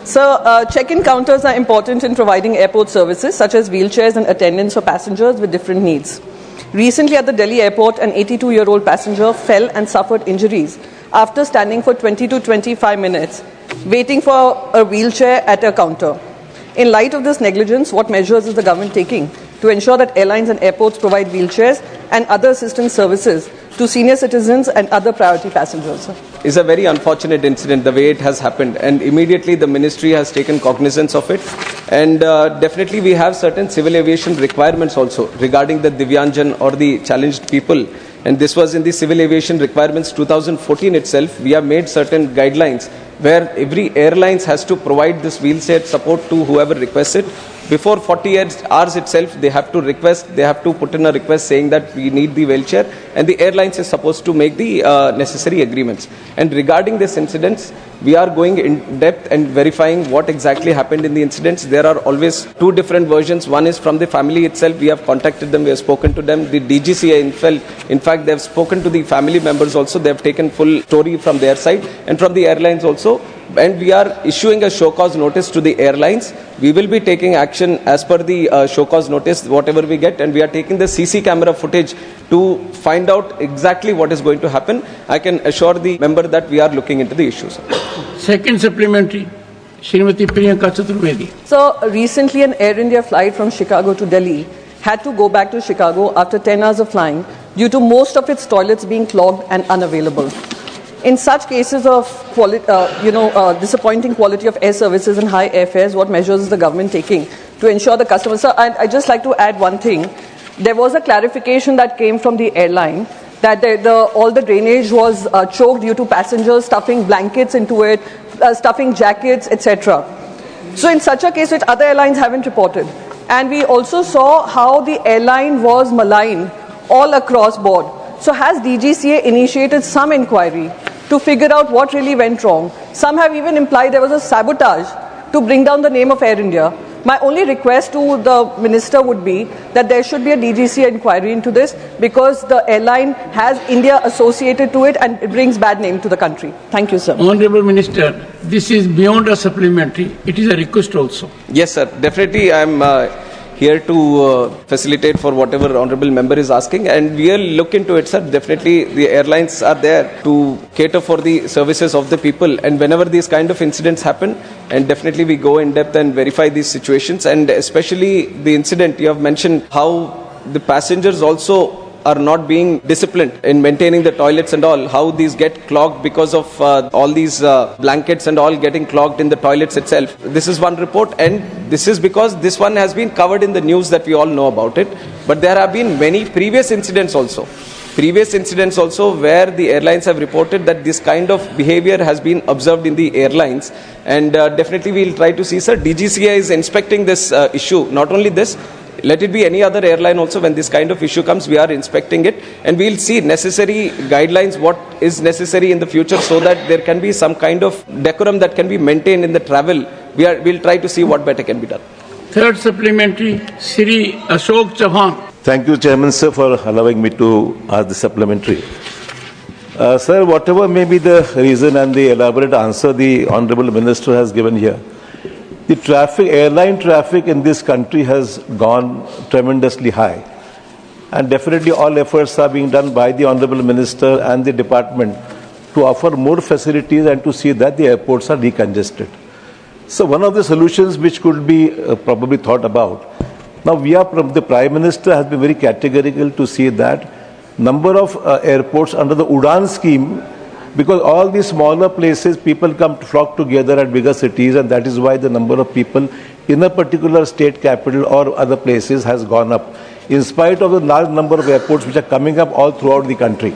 So, check-in counters are important in providing airport services such as wheelchairs and attendants for passengers with different needs. Recently at the Delhi airport, an 82-year-old passenger fell and suffered injuries after standing for 20 to 25 minutes waiting for a wheelchair at a counter. In light of this negligence, what measures is the government taking to ensure that airlines and airports provide wheelchairs and other assistance services to senior citizens and other priority passengers? It's a very unfortunate incident, the way it has happened, and immediately the ministry has taken cognizance of it. And definitely we have certain civil aviation requirements also regarding the Divyanjan or the challenged people. And this was in the civil aviation requirements 2014 itself. We have made certain guidelines where every airlines has to provide this wheelchair support to whoever requests it. Before 40 hours itself, they have to put in a request saying that we need the wheelchair, and the airlines is supposed to make the necessary agreements. And regarding this incidents, we are going in depth and verifying what exactly happened in the incidents. There are always two different versions. One is from the family itself. We have contacted them, we have spoken to them. The DGCA, in fact, they have spoken to the family members also. They have taken full story from their side and from the airlines also. And we are issuing a show cause notice to the airlines. We will be taking action as per the show cause notice, whatever we get, and we are taking the CC camera footage to find out exactly what is going to happen. I can assure the member that we are looking into the issues. Second supplementary, Srimati Priyanka Chaturvedi. So recently an Air India flight from Chicago to Delhi had to go back to Chicago after 10 hours of flying due to most of its toilets being clogged and unavailable. In such cases of disappointing quality of air services and high airfares, what measures is the government taking to ensure the customers? So I'd just like to add one thing. There was a clarification that came from the airline that all the drainage was choked due to passengers stuffing blankets into it, stuffing jackets, etc. So in such a case, which other airlines haven't reported. And we also saw how the airline was maligned all across board. So has DGCA initiated some inquiry to figure out what really went wrong? Some have even implied there was a sabotage to bring down the name of Air India. My only request to the minister would be that there should be a DGCA inquiry into this, because the airline has India associated to it and it brings bad name to the country. Thank you, sir. Honorable Minister, this is beyond a supplementary. It is a request also. Yes, sir. Definitely, I am here to facilitate for whatever honorable member is asking, and we will look into it, sir. Definitely the airlines are there to cater for the services of the people, and whenever these kind of incidents happen, and definitely we go in depth and verify these situations. And especially the incident you have mentioned, how the passengers also are not being disciplined in maintaining the toilets and all, how these get clogged because of all these blankets and all getting clogged in the toilets itself. This is one report, and this is because this one has been covered in the news that we all know about it. But there have been many previous incidents also where the airlines have reported that this kind of behavior has been observed in the airlines. And definitely we will try to see, sir. DGCA is inspecting this issue. Not only this, let it be any other airline also. When this kind of issue comes, we are inspecting it, and we will see necessary guidelines, what is necessary in the future, so that there can be some kind of decorum that can be maintained in the travel. We'll try to see what better can be done. Third supplementary, Sri Ashok Chauhan. Thank you, Chairman, sir, for allowing me to ask the supplementary. Sir, whatever may be the reason and the elaborate answer the Honorable Minister has given here, the airline traffic in this country has gone tremendously high. And definitely all efforts are being done by the Honorable Minister and the department to offer more facilities and to see that the airports are decongested. So one of the solutions which could be probably thought about, now the Prime Minister has been very categorical to see that number of airports under the Udan scheme, because all these smaller places, people come to flock together at bigger cities, and that is why the number of people in a particular state capital or other places has gone up, in spite of the large number of airports which are coming up all throughout the country.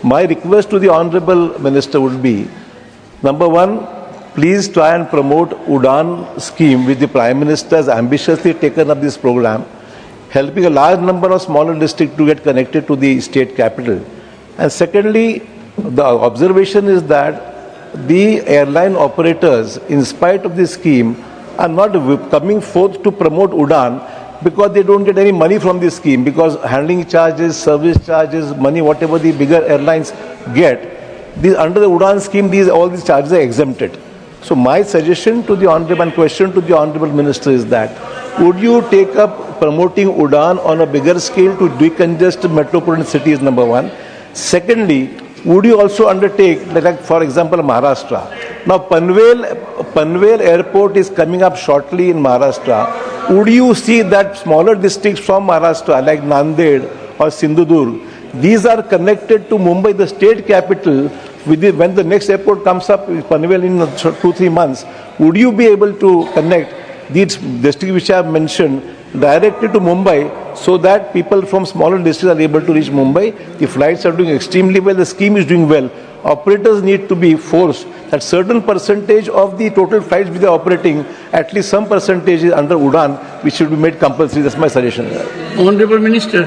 My request to the Honorable Minister would be, number one, please try and promote Udan scheme, which the Prime Minister has ambitiously taken up this program, helping a large number of smaller districts to get connected to the state capital. And secondly, the observation is that the airline operators, in spite of this scheme, are not coming forth to promote Udan because they don't get any money from this scheme, because handling charges, service charges, money, whatever the bigger airlines get, under the Udan scheme, all these charges are exempted. So my suggestion to the Honorable and question to the Honorable Minister is that, would you take up promoting Udan on a bigger scale to decongest metropolitan cities, number one? Secondly, would you also undertake, like for example, Maharashtra? Now, Panvel Airport is coming up shortly in Maharashtra. Would you see that smaller districts from Maharashtra, like Nanded or Sindhudurg, these are connected to Mumbai, the state capital, when the next airport comes up, Panvel in 2-3 months, would you be able to connect these districts which I have mentioned directly to Mumbai so that people from smaller districts are able to reach Mumbai? The flights are doing extremely well, the scheme is doing well. Operators need to be forced that certain percentage of the total flights which they are operating, at least some percentage is under Udan, which should be made compulsory. That's my suggestion. Honorable Minister,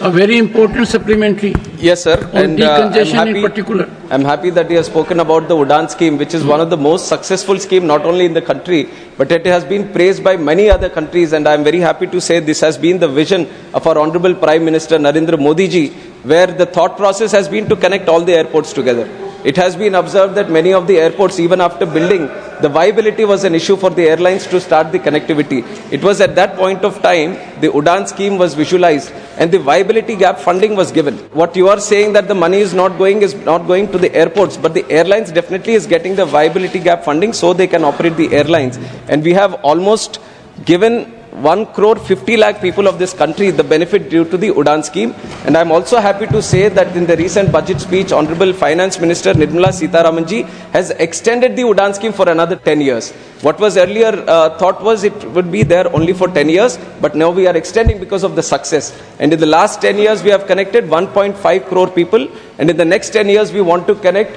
a very important supplementary. Yes, sir. On decongestion in particular. I'm happy that he has spoken about the Udan scheme, which is one of the most successful scheme not only in the country, but it has been praised by many other countries. And I'm very happy to say this has been the vision of our Honorable Prime Minister Narendra Modi ji, where the thought process has been to connect all the airports together. It has been observed that many of the airports, even after building, the viability was an issue for the airlines to start the connectivity. It was at that point of time, the Udan scheme was visualized and the viability gap funding was given. What you are saying that the money is not going to the airports, but the airlines definitely is getting the viability gap funding so they can operate the airlines. And we have almost given 1 crore 50 lakh people of this country the benefit due to the Udan scheme. And I'm also happy to say that in the recent budget speech, Honorable Finance Minister Nirmala Sitharaman ji has extended the Udan scheme for another 10 years. What was earlier thought was it would be there only for 10 years, but now we are extending because of the success. And in the last 10 years, we have connected 1.5 crore people. And in the next 10 years, we want to connect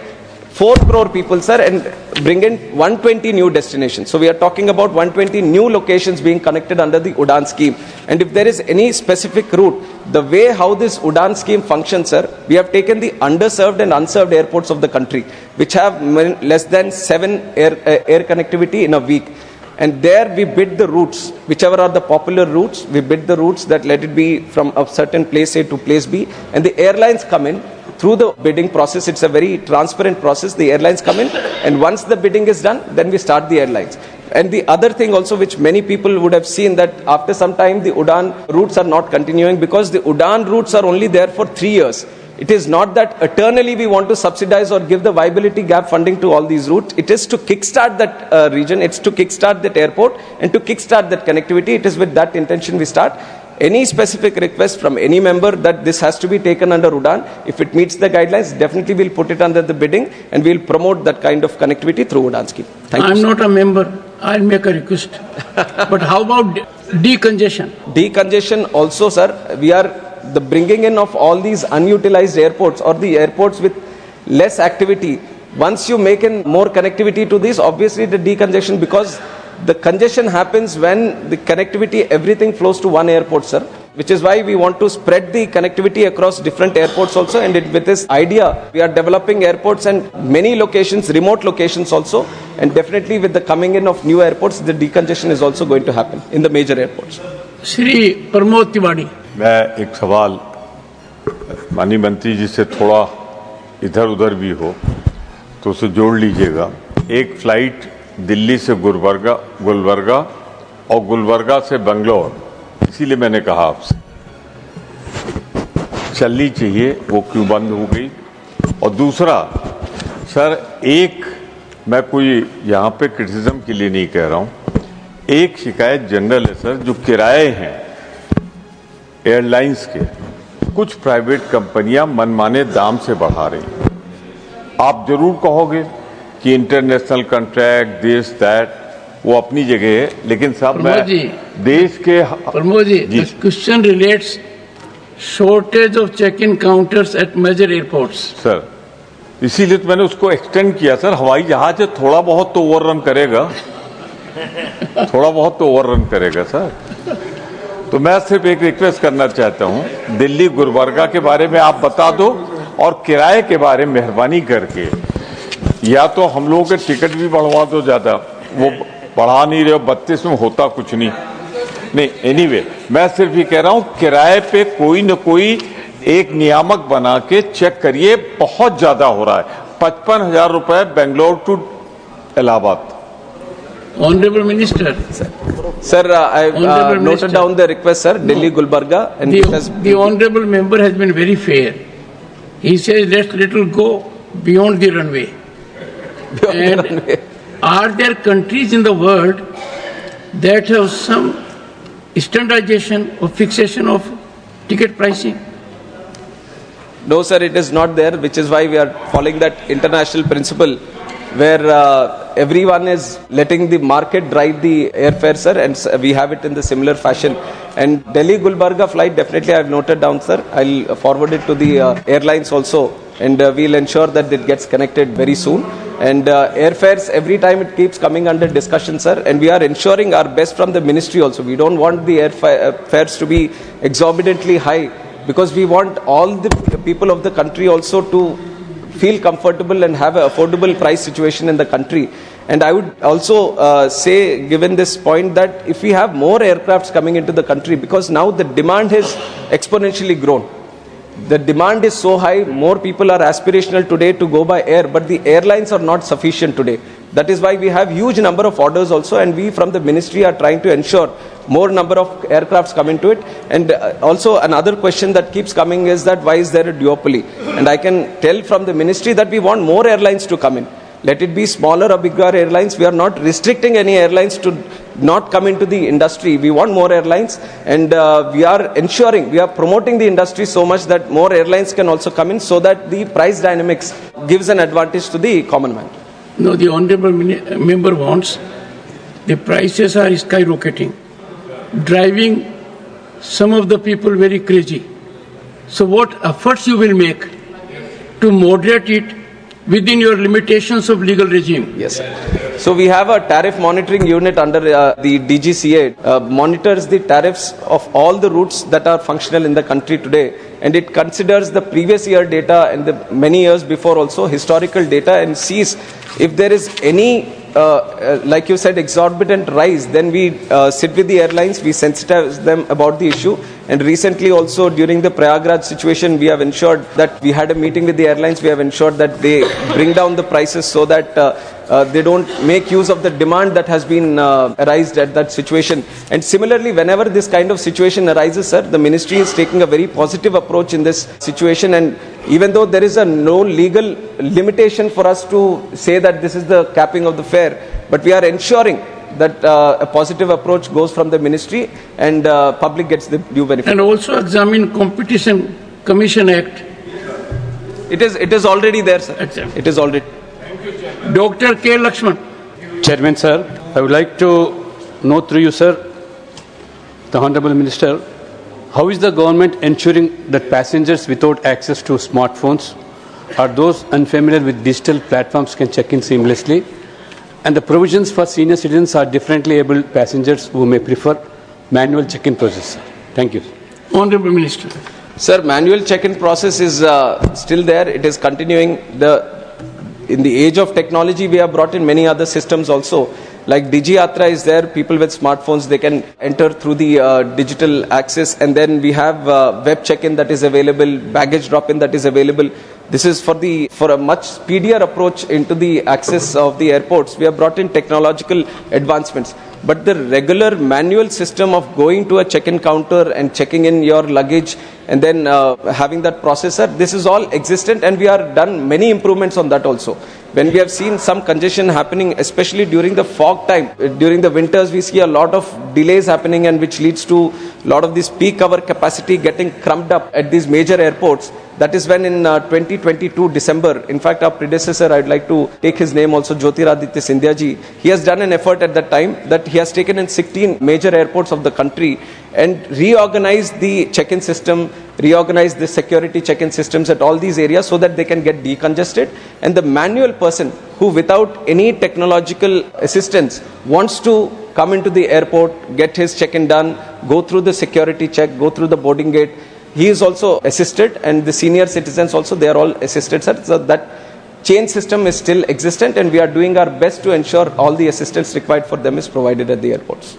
4 crore people, sir, and bring in 120 new destinations. So we are talking about 120 new locations being connected under the Udan scheme. And if there is any specific route, the way how this Udan scheme functions, sir, we have taken the underserved and unserved airports of the country, which have less than 7 air connectivity in a week. And there we bid the routes, whichever are the popular routes, we bid the routes that let it be from a certain place A to place B. And the airlines come in. Through the bidding process, it's a very transparent process. The airlines come in, and once the bidding is done, then we start the airlines. And the other thing also, which many people would have seen, that after some time, the Udan routes are not continuing because the Udan routes are only there for 3 years. It is not that eternally we want to subsidize or give the viability gap funding to all these routes. It is to kickstart that region, it's to kickstart that airport, and to kickstart that connectivity. It is with that intention we start. Any specific request from any member that this has to be taken under Udan, if it meets the guidelines, definitely we'll put it under the bidding and we'll promote that kind of connectivity through Udan scheme. Thank you. I'm not a member. I'll make a request. But how about decongestion? Decongestion also, sir, we are the bringing in of all these unutilized airports or the airports with less activity. Once you make in more connectivity to this, obviously the decongestion, because the congestion happens when the connectivity, everything flows to one airport, sir, which is why we want to spread the connectivity across different airports also. And with this idea, we are developing airports and many locations, remote locations also. And definitely with the coming in of new airports, the decongestion is also going to happen in the major airports. Shri Pramod Tiwari. मैं एक सवाल माननीय मंत्री जी से थोड़ा इधर उधर भी हो तो उसे जोड़ लीजिएगा। एक फ्लाइट दिल्ली से गुलबर्गा और गुलबर्गा से बेंगलोर, इसीलिए मैंने कहा आपसे चलनी चाहिए, वो क्यों बंद हो गई? और दूसरा, सर, एक मैं कोई यहाँ पे क्रिटिसिज्म के लिए नहीं कह रहा हूँ, एक शिकायत जनरल है सर, जो किराए हैं एयरलाइंस के, कुछ प्राइवेट कंपनियां मनमाने दाम से बढ़ा रही हैं। आप जरूर कहोगे कि इंटरनेशनल कॉन्ट्रैक्ट दिस दैट, वो अपनी जगह है, लेकिन साहब मैं देश के Pramod ji, this question relates shortage of check-in counters at major airports. Sir, इसीलिए तो मैंने उसको एक्सटेंड किया सर। हवाई जहाज है, थोड़ा बहुत तो ओवररन करेगा, थोड़ा बहुत तो ओवररन करेगा सर। तो मैं सिर्फ एक रिक्वेस्ट करना चाहता हूं, दिल्ली गुलबर्गा के बारे में आप बता दो और किराए के बारे में मेहरबानी करके, या तो हम लोगों के टिकट भी बढ़वा दो ज्यादा, वो बढ़ा नहीं रहे हो, 32 में होता कुछ नहीं। एनीवे, मैं सिर्फ ये कह रहा हूं किराए पे कोई न कोई एक नियामक बना के चेक करिए, बहुत ज्यादा हो रहा है। 55,000 रुपए Bangalore to Allahabad. Honorable Minister, Sir, I Honorable noted Minister. down the request, sir. Delhi, Gulbarga, and this has the Honorable Member has been very fair. He says, let little go beyond the runway. And are there countries in the world that have some standardization or fixation of ticket pricing? No, sir, it is not there, which is why we are following that international principle where everyone is letting the market drive the airfare, sir, and we have it in the similar fashion. And Delhi-Gulbarga flight, definitely I have noted down, sir. I'll forward it to the airlines also, and we'll ensure that it gets connected very soon. And airfares, every time it keeps coming under discussion, sir, and we are ensuring our best from the ministry also. We don't want the airfares to be exorbitantly high, because we want all the people of the country also to feel comfortable and have an affordable price situation in the country. And I would also say, given this point, that if we have more aircrafts coming into the country, because now the demand has exponentially grown. The demand is so high, more people are aspirational today to go by air, but the airlines are not sufficient today. That is why we have huge number of orders also, and we from the ministry are trying to ensure more number of aircrafts come into it. And also another question that keeps coming is that why is there a duopoly? And I can tell from the ministry that we want more airlines to come in. Let it be smaller or bigger airlines. We are not restricting any airlines to not come into the industry. We want more airlines, and we are ensuring, we are promoting the industry so much that more airlines can also come in, so that the price dynamics gives an advantage to the common man. No, the Honorable Member wants, the prices are skyrocketing, driving some of the people very crazy. So what efforts you will make to moderate it within your limitations of legal regime? Yes, sir. So we have a tariff monitoring unit under the DGCA, monitors the tariffs of all the routes that are functional in the country today, and it considers the previous year data and the many years before also historical data, and sees if there is any like you said, exorbitant rise, then we sit with the airlines, we sensitize them about the issue. And recently also during the Prayagraj situation, we have ensured that we had a meeting with the airlines, we have ensured that they bring down the prices so that they don't make use of the demand that has been arised at that situation. And similarly, whenever this kind of situation arises, sir, the ministry is taking a very positive approach in this situation. And even though there is no legal limitation for us to say that this is the capping of the fare, but we are ensuring that a positive approach goes from the ministry, and public gets the due benefit. And also examine Competition Commission Act. It is already there, sir. Exactly. It is already. Dr. K. Lakshman. Chairman, sir, I would like to know through you, sir, the Honorable Minister, how is the government ensuring that passengers without access to smartphones or those unfamiliar with digital platforms can check in seamlessly? And the provisions for senior citizens or differently abled passengers who may prefer manual check-in process. Thank you. Honorable Minister. Sir, manual check-in process is still there. It is continuing. In the age of technology, we have brought in many other systems also. Like DigiYatra is there. People with smartphones, they can enter through the digital access. And then we have web check-in that is available, baggage drop-in that is available. This is for a much speedier approach into the access of the airports. We have brought in technological advancements. But the regular manual system of going to a check-in counter and checking in your luggage and then having that processor, this is all existent, and we are done many improvements on that also. When we have seen some congestion happening, especially during the fog time, during the winters, we see a lot of delays happening, and which leads to a lot of this peak hour capacity getting crumped up at these major airports. That is when in 2022 December, in fact our predecessor, I'd like to take his name also, Jyotiraditya Scindia ji, he has done an effort at that time that he has taken in 16 major airports of the country and reorganized the check-in system, reorganized the security check-in systems at all these areas so that they can get decongested. And the manual person who without any technological assistance wants to come into the airport, get his check-in done, go through the security check, go through the boarding gate, he is also assisted, and the senior citizens also, they are all assisted, sir. So that chain system is still existent, and we are doing our best to ensure all the assistance required for them is provided at the airports.